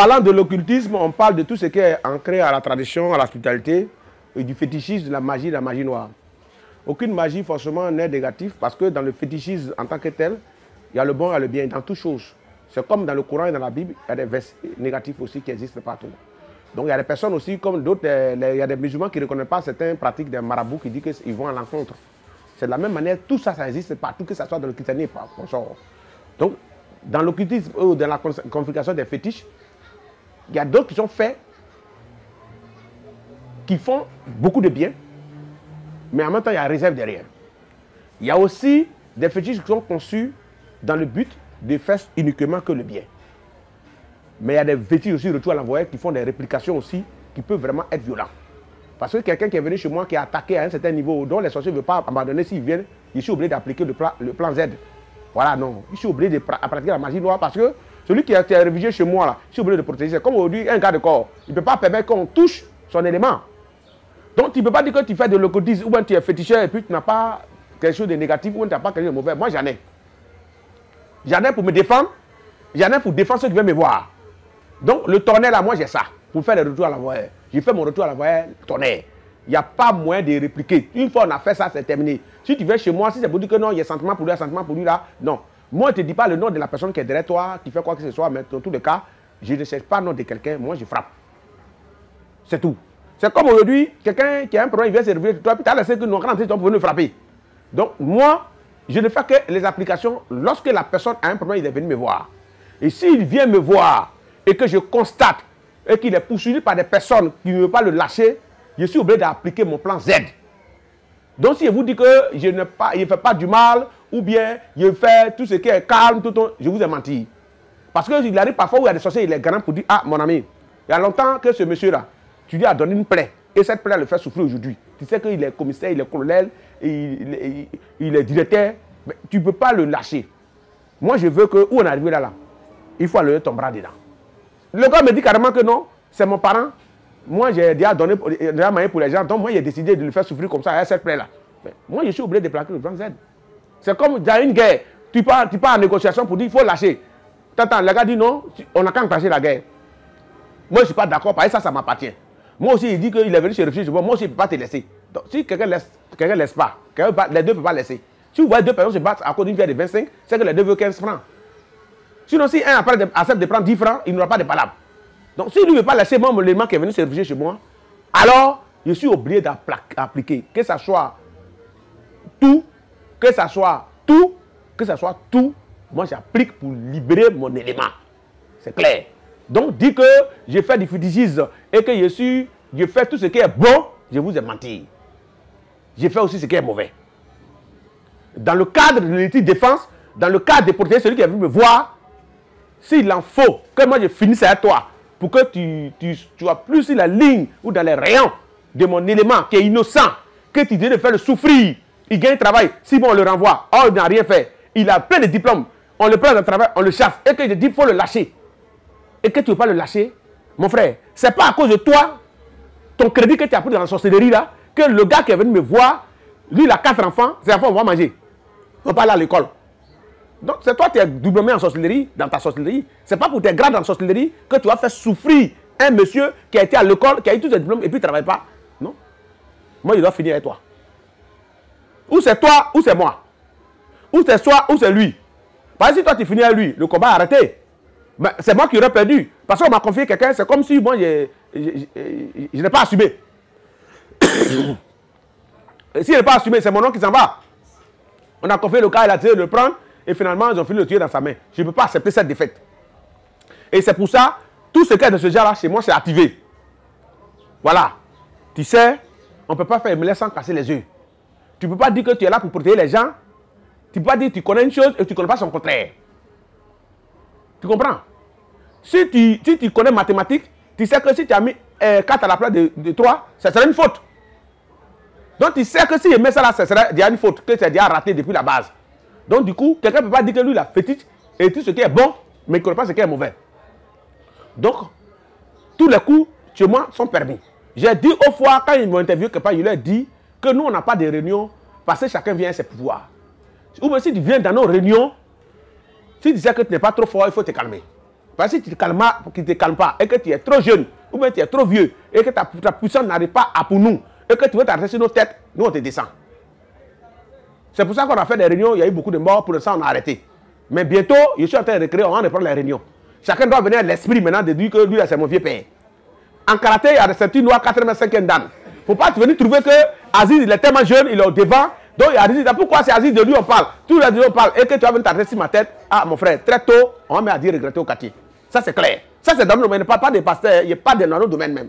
parlant de l'occultisme, on parle de tout ce qui est ancré à la tradition, à la spiritualité, et du fétichisme, de la magie noire. Aucune magie forcément n'est négative parce que dans le fétichisme en tant que tel, il y a le bon et le bien dans toutes choses. C'est comme dans le Coran et dans la Bible, il y a des versets négatifs aussi qui existent partout. Donc il y a des personnes aussi comme d'autres, il y a des musulmans qui ne reconnaissent pas certaines pratiques des marabouts qui disent qu'ils vont à l'encontre. C'est de la même manière, tout ça, ça existe partout, que ce soit dans le christianisme. Donc dans l'occultisme ou dans la configuration des fétiches, il y a d'autres qui sont faits, qui font beaucoup de bien, mais en même temps, il y a réserve derrière. Il y a aussi des fétiches qui sont conçus dans le but de faire uniquement que le bien. Mais il y a des fétiches aussi, retour à l'envoyeur, qui font des réplications aussi, qui peuvent vraiment être violents. Parce que quelqu'un qui est venu chez moi, qui a attaqué à un certain niveau, dont les sorciers ne veulent pas abandonner, s'ils viennent, je suis obligé d'appliquer le plan Z. Voilà, non. Je suis obligé de pratiquer la magie noire parce que celui qui a été réfugié chez moi, là, je suis obligé de protéger. C'est comme aujourd'hui, un gars de corps. Il ne peut pas permettre qu'on touche son élément. Donc, tu ne peux pas dire que tu fais de l'occultisme ou bien tu es féticheur et puis tu n'as pas quelque chose de négatif ou tu n'as pas quelque chose de mauvais. Moi, j'en ai. J'en ai pour me défendre. J'en ai pour défendre ceux qui veulent me voir. Donc, le tonnerre, là, moi, j'ai ça. Pour faire le retour à l'envoyeur. J'ai fait mon retour à l'envoyeur, tonnerre. Il n'y a pas moyen de répliquer. Une fois on a fait ça, c'est terminé. Si tu viens chez moi, si c'est pour dire que non, il y a sentiment pour lui, sentiment pour lui là, non. Moi, je ne te dis pas le nom de la personne qui est derrière toi, qui fait quoi que ce soit, mais dans tous les cas, je ne cherche pas le nom de quelqu'un, moi, je frappe. C'est tout. C'est comme aujourd'hui, quelqu'un qui a un problème, il vient se réveiller de toi, puis tu as laissé que nous rentrons, tu vas venir frapper. Donc, moi, je ne fais que les applications lorsque la personne a un problème, il est venu me voir. Et s'il vient me voir et que je constate et qu'il est poursuivi par des personnes qui ne veulent pas le lâcher, je suis obligé d'appliquer mon plan Z. Donc, si je vous dis que je ne fais pas du mal, ou bien je fais tout ce qui est calme, je vous ai menti. Parce qu'il arrive parfois où il y a des sorciers, il est grand pour dire, ah, mon ami, il y a longtemps que ce monsieur-là, tu lui as donné une plaie, et cette plaie le fait souffrir aujourd'hui. Tu sais qu'il est commissaire, il est colonel, il est directeur, mais tu ne peux pas le lâcher. Moi, je veux que, où on est arrivé là, il faut aller ton bras dedans. Le gars me dit carrément que non, c'est mon parent. Moi, j'ai déjà donné moyen pour les gens. Donc, moi, j'ai décidé de le faire souffrir comme ça, à cette plaie-là. Moi, je suis obligé de plaquer le plan Z. C'est comme dans une guerre. Tu pars en négociation pour dire qu'il faut lâcher. T'entends, le gars dit non, on n'a qu'à engager la guerre. Moi, je ne suis pas d'accord. Parce que ça m'appartient. Moi aussi, il dit qu'il est venu se réfugier. Moi aussi, je ne peux pas te laisser. Donc, si quelqu'un ne laisse pas, les deux ne peuvent pas laisser. Si vous voyez deux personnes se battre à cause d'une pierre de 25, c'est que les deux veulent 15 francs. Sinon, si un accepte de prendre 10 francs, il n'aura pas de palabre. Donc, si lui ne veut pas laisser moi mon élément qui est venu se réfugier chez moi, alors je suis obligé d'appliquer, que ça soit tout, moi j'applique pour libérer mon élément. C'est clair. Donc, dit que je fais du fétichisme et que je fais tout ce qui est bon, je vous ai menti. Je fais aussi ce qui est mauvais. Dans le cadre de l'éthique de défense, dans le cadre de protéger celui qui est venu me voir, s'il en faut que moi je finisse avec toi, pour que tu sois plus sur la ligne ou dans les rayons de mon élément qui est innocent, que tu dis de faire le souffrir, il gagne le travail, si bon on le renvoie, oh il n'a rien fait, il a plein de diplômes, on le prend dans le travail, on le chasse, et que je dis il faut le lâcher, et que tu ne veux pas le lâcher, mon frère, c'est pas à cause de toi, ton crédit que tu as pris dans la sorcellerie là, que le gars qui est venu me voir, lui il a 4 enfants, ses enfants vont manger, on va pas aller à l'école. Donc, c'est toi qui es diplômé en sorcellerie, dans ta sorcellerie. Ce n'est pas pour tes grades en sorcellerie que tu vas faire souffrir un monsieur qui a été à l'école, qui a eu tous ses diplômes et puis il ne travaille pas. Non. Moi, je dois finir avec toi. Ou c'est toi, ou c'est moi. Ou c'est toi, ou c'est lui. Parce que si toi, tu finis avec lui, le combat est arrêté. C'est moi qui aurais perdu. Parce qu'on m'a confié quelqu'un, c'est comme si moi, je n'ai pas assumé. Et s'il n'est pas assumé, c'est mon nom qui s'en va. On a confié le cas, il a essayé de le prendre. Et finalement, ils ont fini de le tuer dans sa main. Je ne peux pas accepter cette défaite. Et c'est pour ça, tout ce qui est de ce genre-là, chez moi, c'est activé. Voilà. Tu sais, on ne peut pas faire une sans casser les yeux. Tu ne peux pas dire que tu es là pour protéger les gens. Tu ne peux pas dire que tu connais une chose et que tu ne connais pas son contraire. Tu comprends? Si tu connais mathématiques, tu sais que si tu as mis 4 à la place de 3, ça serait une faute. Donc tu sais que si je mets ça là, ça serait déjà une faute, que c'est déjà raté depuis la base. Donc du coup, quelqu'un ne peut pas dire que lui, il a fétiche et tout ce qui est bon, mais il ne connaît pas ce qui est mauvais. Donc, tous les coups, chez moi, sont permis. J'ai dit aux fois, quand ils m'ont interviewé quelque part, je leur ai dit que nous, on n'a pas de réunion parce que chacun vient à ses pouvoirs. Ou bien si tu viens dans nos réunions, si tu sais que tu n'es pas trop fort, il faut te calmer. Parce que si tu ne te calmes pas et que tu es trop jeune, ou bien tu es trop vieux, et que ta puissance n'arrive pas à pour nous, et que tu veux t'arrêter sur nos têtes, nous on te descend. C'est pour ça qu'on a fait des réunions, il y a eu beaucoup de morts, pour l'instant on a arrêté. Mais bientôt, je suis en train de recréer, on va reprendre les réunions. Chacun doit venir à l'esprit maintenant de dire que lui, c'est mon vieux père. En karaté, il y a des ceintures noires 85 dan. Il ne faut pas venir trouver que Aziz, il est tellement jeune, il est au devant. Donc il y a Aziz, pourquoi c'est Aziz de lui on parle? Tous les deux on parle. Et que tu vas venir t'arrêter sur ma tête. Ah mon frère, très tôt, on va me dire regretter au quartier. Ça c'est clair. Ça c'est dans le domaine, pas des pasteurs, il n'y a pas dans nos domaines même.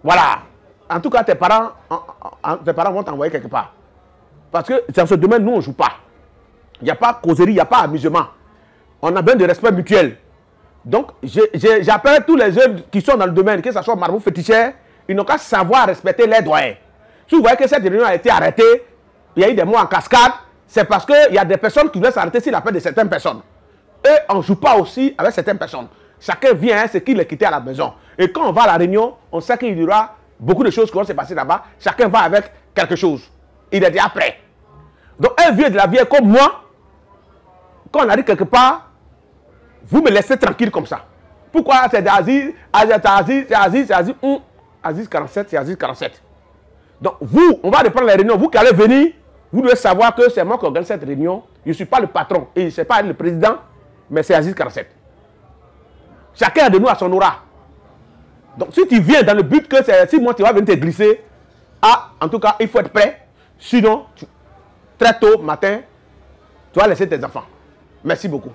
Voilà. En tout cas, tes parents vont t'envoyer quelque part. Parce que dans ce domaine, nous on ne joue pas. Il n'y a pas causerie, il n'y a pas amusement. On a besoin de respect mutuel. Donc, j'appelle tous les jeunes qui sont dans le domaine, que ce soit marabout féticheur, ils n'ont qu'à savoir respecter les doyens. Si vous voyez que cette réunion a été arrêtée, il y a eu des mots en cascade, c'est parce qu'il y a des personnes qui voulaient s'arrêter sur l'appel de certaines personnes. Et on ne joue pas aussi avec certaines personnes. Chacun vient, c'est qu'il est quitté à la maison. Et quand on va à la réunion, on sait qu'il y aura beaucoup de choses qui vont se passer là-bas. Chacun va avec quelque chose. Il est déjà prêt. Donc, un vieux de la vieille comme moi, quand on arrive quelque part, vous me laissez tranquille comme ça. Pourquoi c'est d'Aziz, c'est Aziz, Aziz 47, c'est Aziz 47. Donc vous, on va reprendre les réunions. Vous qui allez venir, vous devez savoir que c'est moi qui organise cette réunion. Je ne suis pas le patron et je ne suis pas le président, mais c'est Aziz 47. Chacun de nous a son aura. Donc si tu viens dans le but que si moi tu vas venir te glisser, en tout cas, il faut être prêt. Sinon, très tôt matin, tu vas laisser tes enfants. Merci beaucoup.